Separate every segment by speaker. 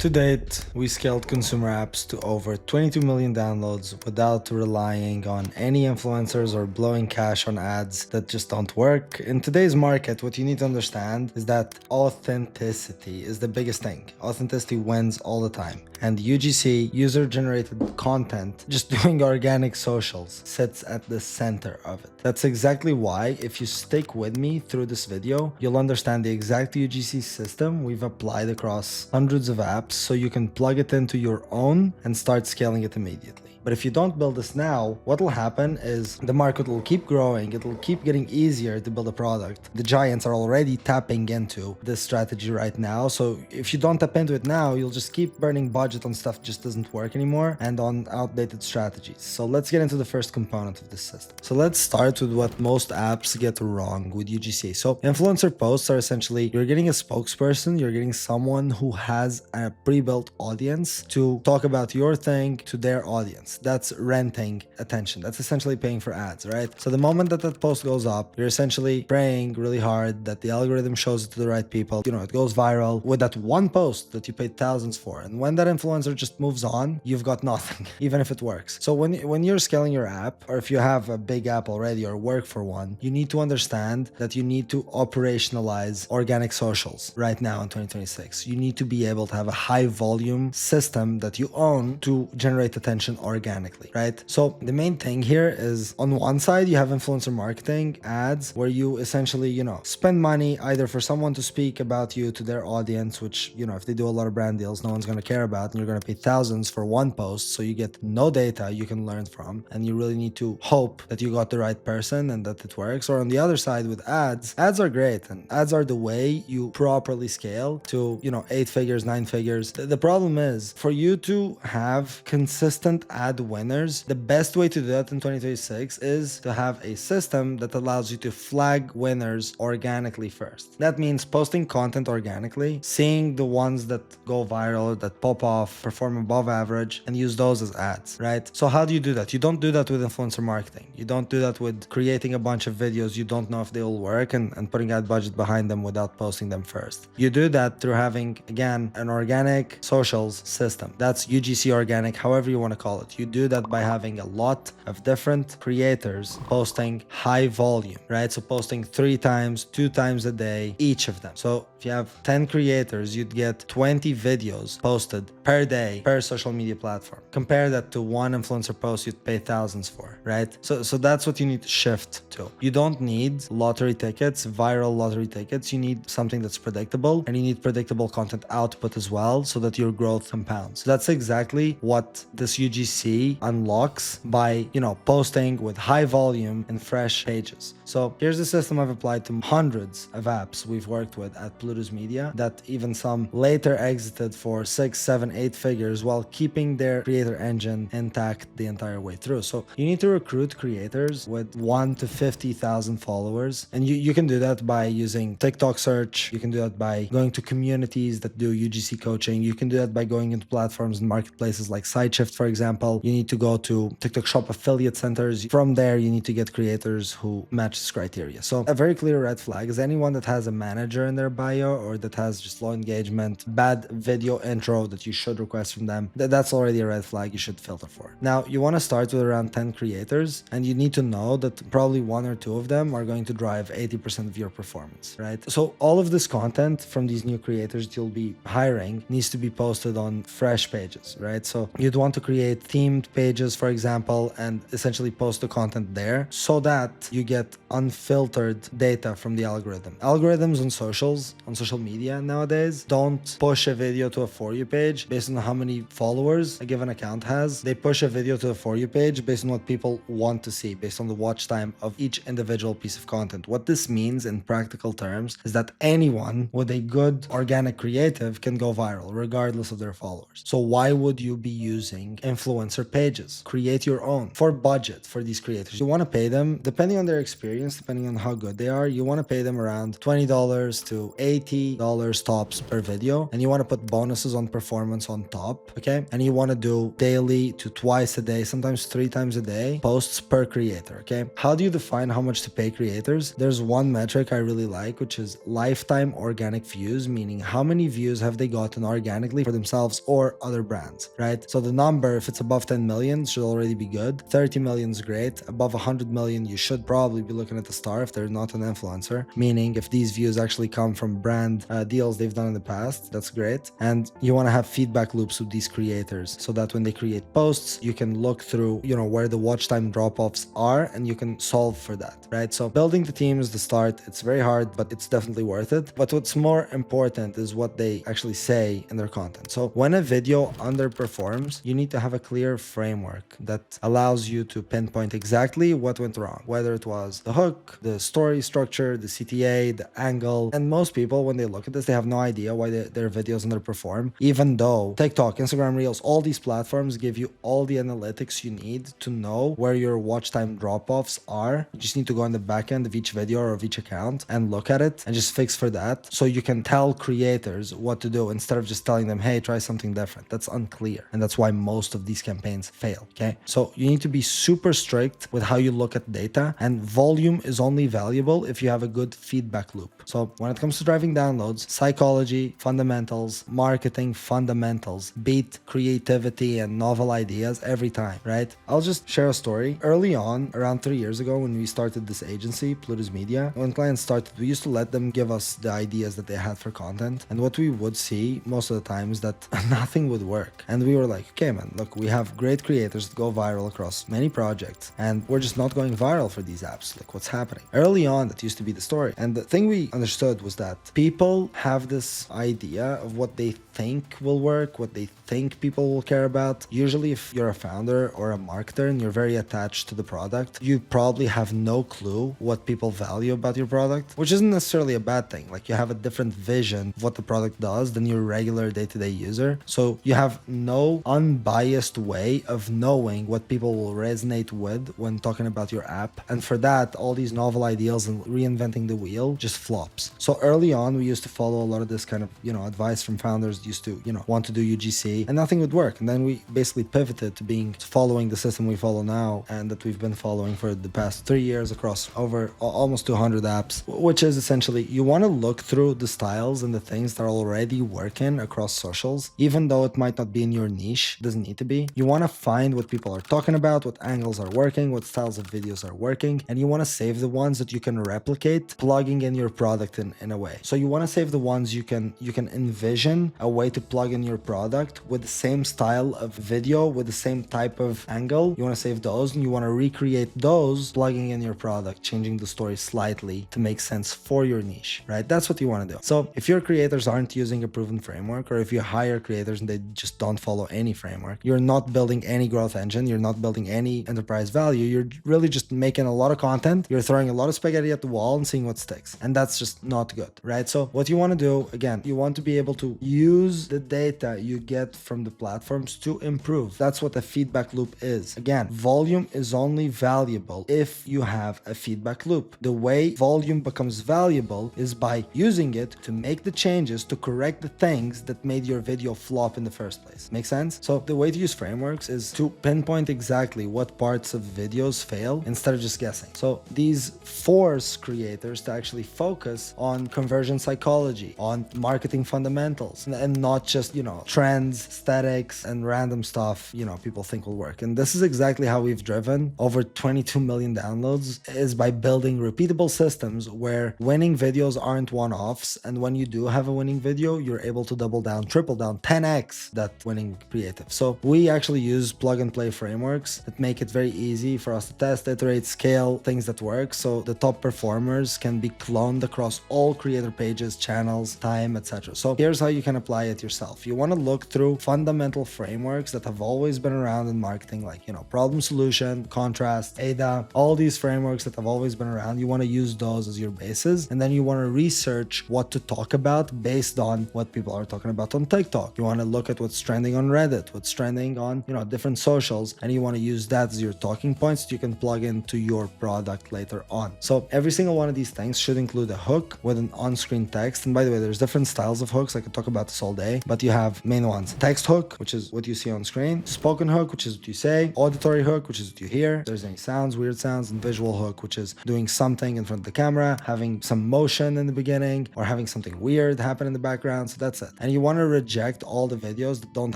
Speaker 1: To date, we scaled consumer apps to over 22 million downloads without relying on any influencers or blowing cash on ads that just don't work. In today's market, what you need to understand is that authenticity is the biggest thing. Authenticity wins all the time. And UGC, user-generated content, just doing organic socials, sits at the center of it. That's exactly why, if you stick with me through this video, you'll understand the exact UGC system we've applied across hundreds of apps so you can plug it into your own and start scaling it immediately. But if you don't build this now, what will happen is the market will keep growing. It will keep getting easier to build a product. The giants are already tapping into this strategy right now. So if you don't tap into it now, you'll just keep burning budget on stuff that just doesn't work anymore and on outdated strategies. So let's get into the first component of this system. So let's start with what most apps get wrong with UGC. So influencer posts are essentially, you're getting a spokesperson, you're getting someone who has a pre-built audience to talk about your thing to their audience. That's renting attention. That's essentially paying for ads, right? So the moment that that post goes up, you're essentially praying really hard that the algorithm shows it to the right people. You know, it goes viral with that one post that you paid thousands for. And when that influencer just moves on, you've got nothing, even if it works. So when you're scaling your app, or if you have a big app already or work for one, you need to understand that you need to operationalize organic socials right now in 2026. You need to be able to have a high volume system that you own to generate attention organically, right? So the main thing here is, on one side, you have influencer marketing ads where you essentially, spend money either for someone to speak about you to their audience, which, if they do a lot of brand deals, no one's going to care about, and you're going to pay thousands for one post. So you get no data you can learn from, and you really need to hope that you got the right person and that it works. Or on the other side with ads are great, and ads are the way you properly scale to, 8 figures, 9 figures. The problem is, for you to have consistent ad winners, the best way to do that in 2026 is to have a system that allows you to flag winners organically first. That means posting content organically, seeing the ones that go viral, that pop off, perform above average, and use those as ads, right? So how do you do that? You don't do that with influencer marketing. You don't do that with creating a bunch of videos you don't know if they'll work and putting ad budget behind them without posting them first. You do that through having, again, an organic socials system. That's UGC organic, however you want to call it. You do that by having a lot of different creators posting high volume, right? So posting 3 times, 2 times a day, each of them. So if you have 10 creators, you'd get 20 videos posted per day per social media platform. Compare that to one influencer post you'd pay thousands for, right? So that's what you need to shift to. You don't need lottery tickets, viral lottery tickets. You need something that's predictable, and you need predictable content output as well so that your growth compounds. So that's exactly what this UGC unlocks by, posting with high volume and fresh pages. So here's the system I've applied to hundreds of apps we've worked with at Pluto's Media, that even some later exited for 6, 7, 8 figures while keeping their creator engine intact the entire way through. So you need to recruit creators with 1 to 50,000 followers. And you can do that by using TikTok search. You can do that by going to communities that do UGC coaching. You can do that by going into platforms and marketplaces like SideShift, for example. You need to go to TikTok Shop affiliate centers. From there, you need to get creators who match this criteria. So a very clear red flag is anyone that has a manager in their bio or that has just low engagement, bad video intro that you should request from them. That's already a red flag you should filter for. Now, you want to start with around 10 creators, and you need to know that probably 1 or 2 of them are going to drive 80% of your performance, right? So all of this content from these new creators that you'll be hiring needs to be posted on fresh pages, right? So you'd want to create themed pages, for example, and essentially post the content there so that you get unfiltered data from the algorithm. Algorithms on social media nowadays don't push a video to a For You page based on how many followers a given account has. They push a video to a For You page based on what people want to see, based on the watch time of each individual piece of content. What this means in practical terms is that anyone with a good organic creative can go viral regardless of their followers. So why would you be using influencer pages? Create your own for budget for these creators. You want to pay them, depending on their experience, experience, depending on how good they are, you want to pay them around $20 to $80 tops per video, and you want to put bonuses on performance on top, okay? And you want to do daily to twice a day, sometimes 3 times a day, posts per creator, okay? How do you define how much to pay creators? There's one metric I really like, which is lifetime organic views, meaning how many views have they gotten organically for themselves or other brands, right? So the number, if it's above 10 million, should already be good. 30 million is great. Above 100 million, you should probably be looking at the star if they're not an influencer, meaning if these views actually come from brand deals they've done in the past, that's great. And you want to have feedback loops with these creators so that when they create posts, you can look through, you know, where the watch time drop-offs are and you can solve for that, right? So building the team is the start. It's very hard, but it's definitely worth it. But what's more important is what they actually say in their content. So when a video underperforms, you need to have a clear framework that allows you to pinpoint exactly what went wrong, whether it was the hook, the story structure, the CTA, the angle. And most people, when they look at this, they have no idea why their videos underperform, even though TikTok, Instagram Reels, all these platforms give you all the analytics you need to know where your watch time drop-offs are. You just need to go on the back end of each video or of each account and look at it and just fix for that, so you can tell creators what to do instead of just telling them, hey, try something different. That's unclear, and that's why most of these campaigns fail, okay? So you need to be super strict with how you look at data, and volume is only valuable if you have a good feedback loop. So when it comes to driving downloads, psychology, fundamentals, marketing fundamentals beat creativity and novel ideas every time, right? I'll just share a story. Early on, around 3 years ago, when we started this agency, Plutus Media, when clients started, we used to let them give us the ideas that they had for content. And what we would see most of the time is that nothing would work. And we were like, okay, man, look, we have great creators that go viral across many projects, and we're just not going viral for these apps. Like, what's happening? Early on, that used to be the story. And the thing we understood was that people have this idea of what they think will work, what they think people will care about. Usually, if you're a founder or a marketer and you're very attached to the product, you probably have no clue what people value about your product, which isn't necessarily a bad thing. Like, you have a different vision of what the product does than your regular day-to-day user. So you have no unbiased way of knowing what people will resonate with when talking about your app. And for that, all these novel ideas and reinventing the wheel just flops. So early on, we used to follow a lot of this kind of, advice from founders, used to, want to do UGC, and nothing would work. And then we basically pivoted to following the system we follow now, and that we've been following for the past 3 years across over almost 200 apps, which is essentially, you want to look through the styles and the things that are already working across socials, even though it might not be in your niche. It doesn't need to be. You want to find what people are talking about, what angles are working, what styles of videos are working, and you want to save the ones that you can replicate, plugging in your product in a way. So you want to save the ones you can envision a way to plug in your product with the same style of video, with the same type of angle. You want to save those, and you want to recreate those, plugging in your product, changing the story slightly to make sense for your niche, right? That's what you want to do. So if your creators aren't using a proven framework, or if you hire creators and they just don't follow any framework, you're not building any growth engine, you're not building any enterprise value, you're really just making a lot of content, you're throwing a lot of spaghetti at the wall and seeing what sticks. And that's just not good, right? So what you want to do, again, you want to be able to use the data you get from the platforms to improve. That's what a feedback loop is. Again, volume is only valuable if you have a feedback loop. The way volume becomes valuable is by using it to make the changes to correct the things that made your video flop in the first place. Make sense? So the way to use frameworks is to pinpoint exactly what parts of videos fail instead of just guessing. So these force creators to actually focus on conversion psychology, on marketing fundamentals, and not just, trends, aesthetics, and random stuff, people think will work. And this is exactly how we've driven over 22 million downloads, is by building repeatable systems where winning videos aren't one-offs. And when you do have a winning video, you're able to double down, triple down, 10x that winning creative. So we actually use plug and play frameworks that make it very easy for us to test, iterate, scale things that work. So the top performers can be cloned across all creator pages, channels, time, etc. So here's how you can apply apply it yourself. You want to look through fundamental frameworks that have always been around in marketing, like, problem solution, contrast, ADA, all these frameworks that have always been around. You want to use those as your basis, and then you want to research what to talk about based on what people are talking about on TikTok. You want to look at what's trending on Reddit, what's trending on, different socials, and you want to use that as your talking points that you can plug into your product later on. So every single one of these things should include a hook with an on-screen text. And by the way, there's different styles of hooks. I could talk about this all day, but you have main ones: text hook, which is what you see on screen; spoken hook, which is what you say; auditory hook, which is what you hear, there's any sounds, weird sounds; and visual hook, which is doing something in front of the camera, having some motion in the beginning, or having something weird happen in the background. So that's it. And you want to reject all the videos that don't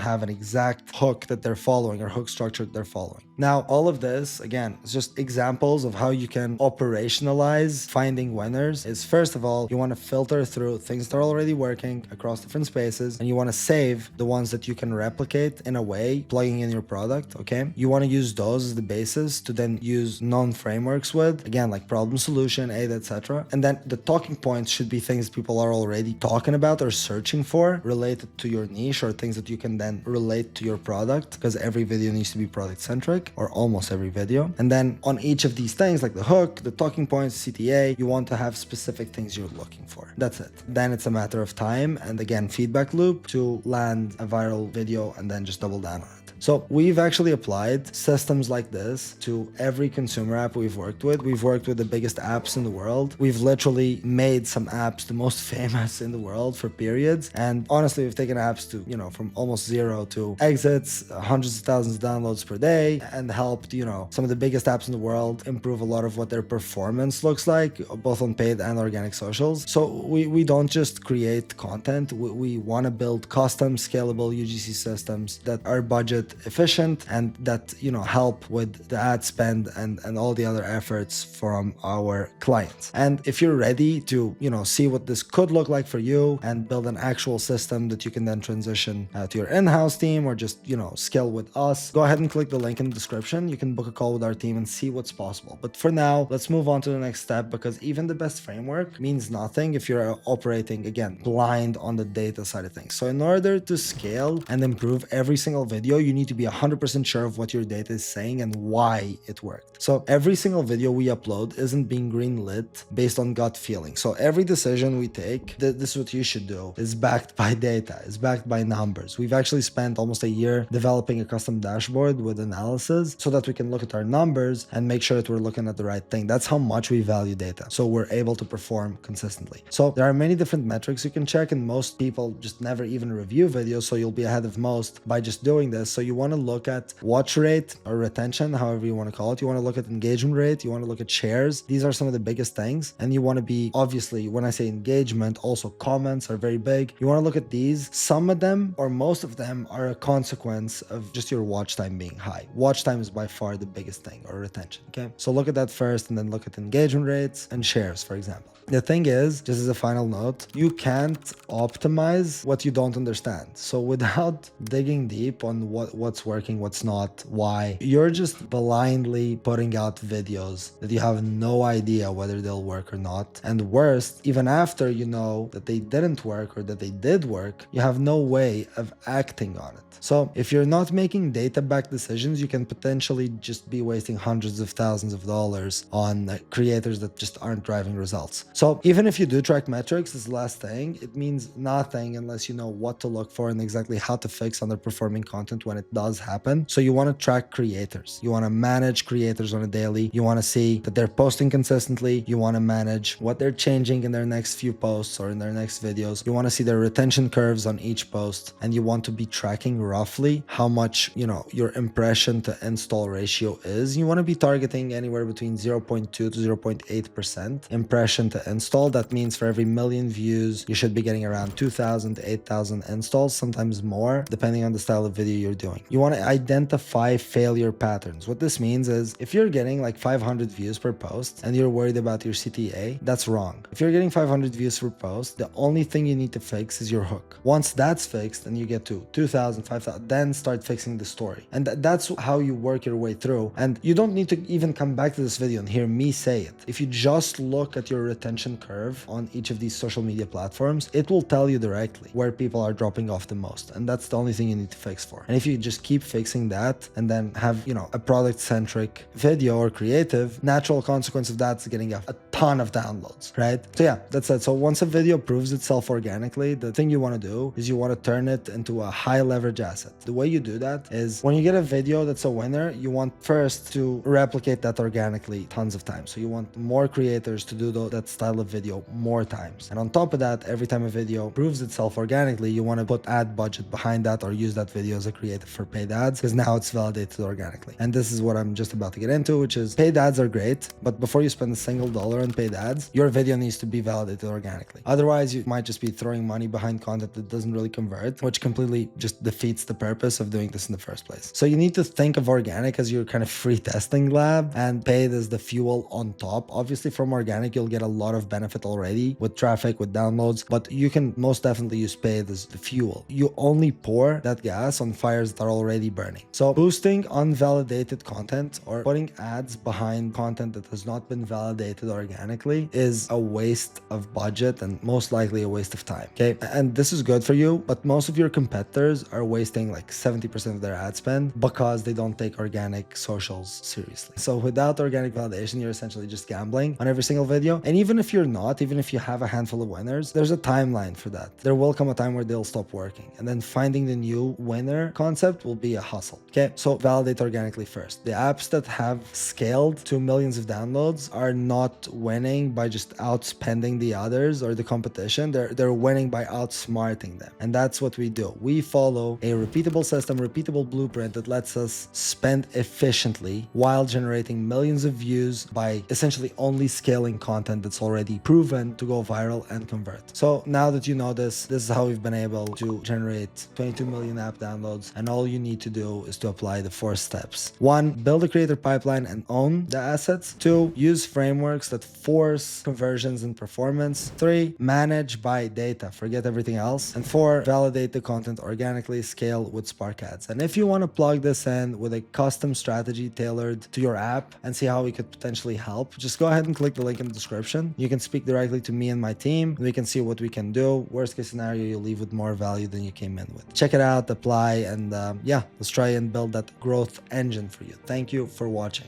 Speaker 1: have an exact hook that they're following or hook structure that they're following. Now, all of this, again, is just examples of how you can operationalize finding winners. Is first of all, you want to filter through things that are already working across different spaces, and you want to save the ones that you can replicate in a way, plugging in your product, okay? You want to use those as the basis to then use non-frameworks with, again, like problem solution, ADA, etc. And then the talking points should be things people are already talking about or searching for related to your niche, or things that you can then relate to your product, because every video needs to be product centric, or almost every video. And then on each of these things, like the hook, the talking points, CTA, you want to have specific things you're looking for. That's it. Then it's a matter of time and, again, feedback loop to land a viral video and then just double down on it. So we've actually applied systems like this to every consumer app we've worked with. We've worked with the biggest apps in the world. We've literally made some apps the most famous in the world for periods. And honestly, we've taken apps to, from almost zero to exits, hundreds of thousands of downloads per day, and helped, some of the biggest apps in the world improve a lot of what their performance looks like, both on paid and organic socials. So we don't just create content. We want to build custom, scalable UGC systems that are budget efficient and that help with the ad spend and all the other efforts from our clients. And if you're ready to see what this could look like for you and build an actual system that you can then transition to your in-house team, or just scale with us, go ahead and click the link in the description. You can book a call with our team and see what's possible. But for now, let's move on to the next step, because even the best framework means nothing if you're operating, again, blind on the data side of things. So in order to scale and improve every single video, you need to be 100% sure of what your data is saying and why it worked. So every single video we upload isn't being greenlit based on gut feeling. So every decision we take, this is what you should do, is backed by data, is backed by numbers. We've actually spent almost a year developing a custom dashboard with analysis so that we can look at our numbers and make sure that we're looking at the right thing. That's how much we value data. So we're able to perform consistently. So there are many different metrics you can check, and most people just never even review videos. So you'll be ahead of most by just doing this. So you want to look at watch rate or retention, however you want to call it. You want to look at engagement rate. You want to look at shares. These are some of the biggest things. And you want to be, obviously, when I say engagement, also comments are very big. You want to look at these. Some of them, or most of them, are a consequence of just your watch time being high. Watch time is by far the biggest thing, or retention. Okay. So look at that first, and then look at engagement rates and shares, for example. The thing is, just as a final note, you can't optimize what you don't understand. So without digging deep on what's working, what's not, why, you're just blindly putting out videos that you have no idea whether they'll work or not. And worst, even after you know that they didn't work or that they did work, you have no way of acting on it. So if you're not making data-backed decisions, you can potentially just be wasting hundreds of thousands of dollars on creators that just aren't driving results. So even if you do track metrics, this last thing, it means nothing unless you know what to look for and exactly how to fix underperforming content when it does happen. So you want to track creators. You want to manage creators on a daily. You want to see that they're posting consistently. You want to manage what they're changing in their next few posts or in their next videos. You want to see their retention curves on each post, and you want to be tracking roughly how much, your impression to install ratio is. You want to be targeting anywhere between 0.2 to 0.8% impression to install. That means for every million views, you should be getting around 2,000 to 8,000 installs, sometimes more, depending on the style of video you're doing. You want to identify failure patterns. What this means is if you're getting like 500 views per post and you're worried about your CTA, that's wrong. If you're getting 500 views per post, the only thing you need to fix is your hook. Once that's fixed and you get to 2,000, 5,000, then start fixing the story. And that's how you work your way through. And you don't need to even come back to this video and hear me say it. If you just look at your retention curve on each of these social media platforms, it will tell you directly. where people are dropping off the most. And that's the only thing you need to fix for. And if you just keep fixing that and then have, a product-centric video or creative, natural consequence of that is getting a ton of downloads, right? So yeah, that's it. So once a video proves itself organically, the thing you want to do is you want to turn it into a high leverage asset. The way you do that is when you get a video that's a winner, you want first to replicate that organically tons of times. So you want more creators to do that style of video more times. And on top of that, every time a video proves itself organically, you want to put ad budget behind that or use that video as a creative for paid ads, because now it's validated organically. And this is what I'm just about to get into, which is paid ads are great, but before you spend a single dollar on paid ads, your video needs to be validated organically. Otherwise, you might just be throwing money behind content that doesn't really convert, which completely just defeats the purpose of doing this in the first place. So you need to think of organic as your kind of free testing lab and paid as the fuel on top. Obviously, from organic, you'll get a lot of benefit already with traffic, with downloads, but you can most definitely use paid as the fuel. You only pour that gas on fires that are already burning. So boosting unvalidated content or putting ads behind content that has not been validated organically is a waste of budget and most likely a waste of time. Okay. And this is good for you, but most of your competitors are wasting like 70% of their ad spend because they don't take organic socials seriously. So without organic validation, you're essentially just gambling on every single video. And even if you're not, even if you have a handful of winners, there's a timeline for that. There will come a time where they'll stop working. And then finding the new winner concept will be a hustle. Okay. So validate organically first. The apps that have scaled to millions of downloads are not winning by just outspending the others or the competition. They're winning by outsmarting them. And that's what we do. We follow a repeatable system, repeatable blueprint that lets us spend efficiently while generating millions of views by essentially only scaling content that's already proven to go viral and convert. So now that you know this is how we've been able to generate 22 million app downloads. And all you need to do is to apply the 4 steps. 1, build a creator pipeline and own the assets. 2, use frameworks that force conversions and performance. 3, manage by data, forget everything else. And 4, validate the content organically, scale with Spark Ads. And if you want to plug this in with a custom strategy tailored to your app and see how we could potentially help, just go ahead and click the link in the description. You can speak directly to me and my team. We can see what we can do. Worst case scenario, you'll leave with more value than you came in with. Check it out, apply, and yeah, let's try and build that growth engine for you. Thank you for watching.